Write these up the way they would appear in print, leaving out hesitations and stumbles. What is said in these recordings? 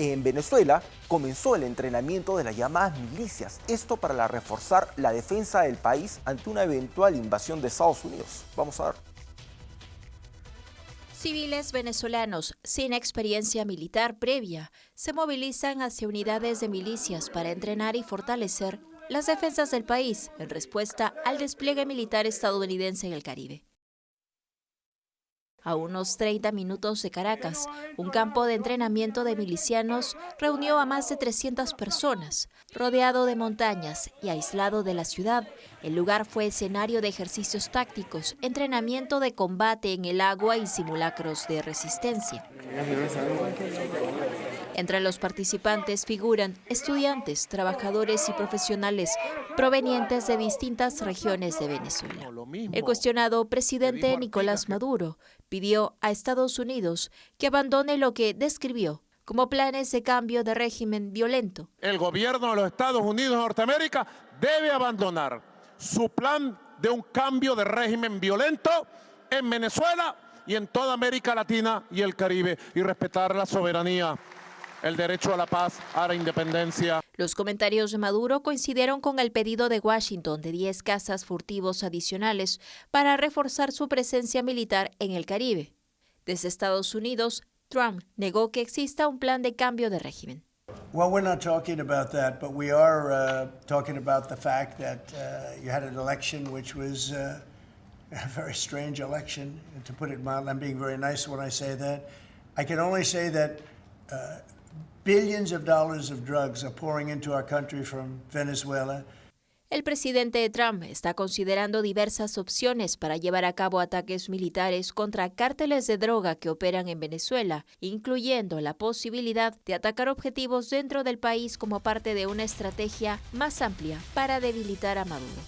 En Venezuela comenzó el entrenamiento de las llamadas milicias, esto para reforzar la defensa del país ante una eventual invasión de Estados Unidos. Vamos a ver. Civiles venezolanos sin experiencia militar previa se movilizan hacia unidades de milicias para entrenar y fortalecer las defensas del país en respuesta al despliegue militar estadounidense en el Caribe. A unos 30 minutos de Caracas, un campo de entrenamiento de milicianos reunió a más de 300 personas. Rodeado de montañas y aislado de la ciudad, el lugar fue escenario de ejercicios tácticos, entrenamiento de combate en el agua y simulacros de resistencia. Entre los participantes figuran estudiantes, trabajadores y profesionales provenientes de distintas regiones de Venezuela. El cuestionado presidente Nicolás Maduro pidió a Estados Unidos que abandone lo que describió como planes de cambio de régimen violento. El gobierno de los Estados Unidos de Norteamérica debe abandonar su plan de un cambio de régimen violento en Venezuela y en toda América Latina y el Caribe y respetar la soberanía, el derecho a la paz, a la independencia. Los comentarios de Maduro coincidieron con el pedido de Washington de 10 cazas furtivos adicionales para reforzar su presencia militar en el Caribe. Desde Estados Unidos, Trump negó que exista un plan de cambio de régimen. Well, we're not talking about that, but we are talking about the fact that you had an election which was a very strange election, to put it mildly. I'm being very nice when I say that. I can only say that billions of dollars of drugs are pouring into our country from Venezuela. El presidente Trump está considerando diversas opciones para llevar a cabo ataques militares contra cárteles de droga que operan en Venezuela, incluyendo la posibilidad de atacar objetivos dentro del país como parte de una estrategia más amplia para debilitar a Maduro.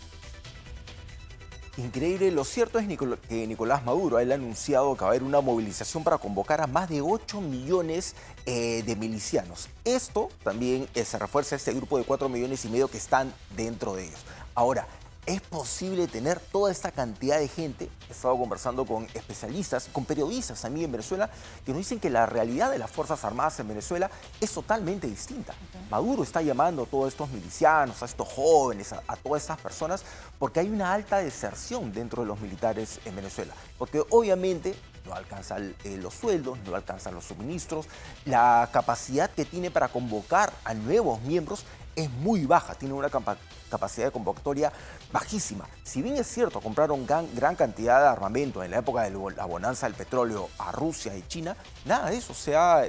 Increíble, lo cierto es que Nicolás Maduro ha anunciado que va a haber una movilización para convocar a más de 8 millones de milicianos. Esto también se refuerza este grupo de 4,5 millones que están dentro de ellos. Ahora, ¿es posible tener toda esta cantidad de gente? He estado conversando con especialistas, con periodistas también en Venezuela, que nos dicen que la realidad de las Fuerzas Armadas en Venezuela es totalmente distinta. Maduro está llamando a todos estos milicianos, a estos jóvenes, a todas estas personas, porque hay una alta deserción dentro de los militares en Venezuela. Porque obviamente no alcanzan los sueldos, no alcanzan los suministros, la capacidad que tiene para convocar a nuevos miembros es muy baja, tiene una capacidad de convocatoria bajísima. Si bien es cierto, compraron gran cantidad de armamento en la época de la bonanza del petróleo a Rusia y China, nada de eso se ha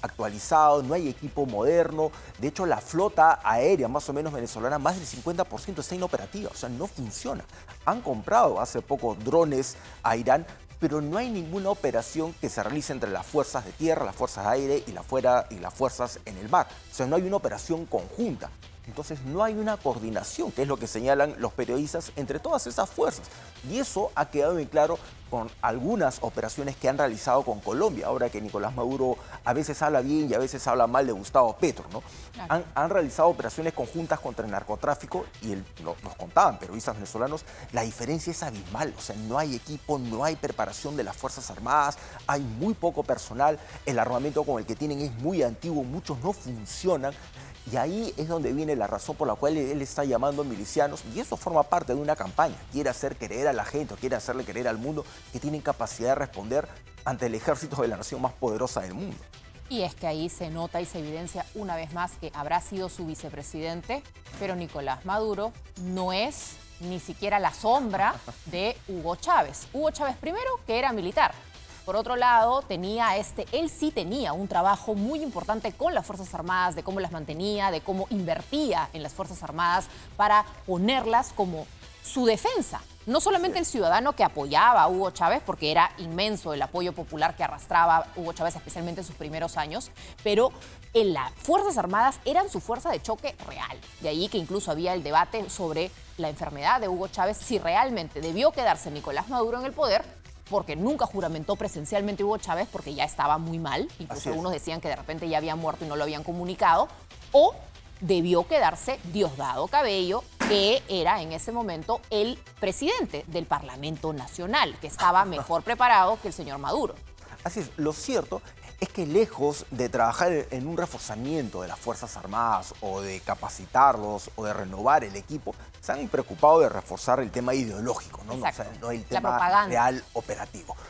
actualizado, no hay equipo moderno. De hecho, la flota aérea más o menos venezolana, más del 50% está inoperativa, o sea, no funciona. Han comprado hace poco drones a Irán, pero no hay ninguna operación que se realice entre las fuerzas de tierra, las fuerzas de aire y las fuerzas en el mar. O sea, no hay una operación conjunta. Entonces no hay una coordinación, que es lo que señalan los periodistas, entre todas esas fuerzas. Y eso ha quedado bien claro con algunas operaciones que han realizado con Colombia. Ahora que Nicolás Maduro a veces habla bien y a veces habla mal de Gustavo Petro, ¿no? Claro. Han realizado operaciones conjuntas contra el narcotráfico y nos contaban periodistas venezolanos, la diferencia es abismal. O sea, no hay equipo, no hay preparación de las Fuerzas Armadas, hay muy poco personal, el armamento con el que tienen es muy antiguo, muchos no funcionan. Y ahí es donde viene la razón por la cual él está llamando a milicianos, y eso forma parte de una campaña. Quiere hacer creer a la gente, o quiere hacerle creer al mundo que tienen capacidad de responder ante el ejército de la nación más poderosa del mundo. Y es que ahí se nota y se evidencia una vez más que habrá sido su vicepresidente, pero Nicolás Maduro no es ni siquiera la sombra de Hugo Chávez. Hugo Chávez primero, que era militar. Por otro lado, él sí tenía un trabajo muy importante con las Fuerzas Armadas, de cómo las mantenía, de cómo invertía en las Fuerzas Armadas para ponerlas como su defensa. No solamente el ciudadano que apoyaba a Hugo Chávez, porque era inmenso el apoyo popular que arrastraba Hugo Chávez, especialmente en sus primeros años, pero en las Fuerzas Armadas eran su fuerza de choque real. De ahí que incluso había el debate sobre la enfermedad de Hugo Chávez, si realmente debió quedarse Nicolás Maduro en el poder, porque nunca juramentó presencialmente Hugo Chávez porque ya estaba muy mal, incluso algunos decían que de repente ya había muerto y no lo habían comunicado, o debió quedarse Diosdado Cabello, que era en ese momento el presidente del Parlamento Nacional, que estaba mejor preparado que el señor Maduro. Así es, lo cierto es que lejos de trabajar en un reforzamiento de las Fuerzas Armadas o de capacitarlos o de renovar el equipo, se han preocupado de reforzar el tema ideológico, ¿no? Exacto. O sea, no el La tema propaganda. real operativo.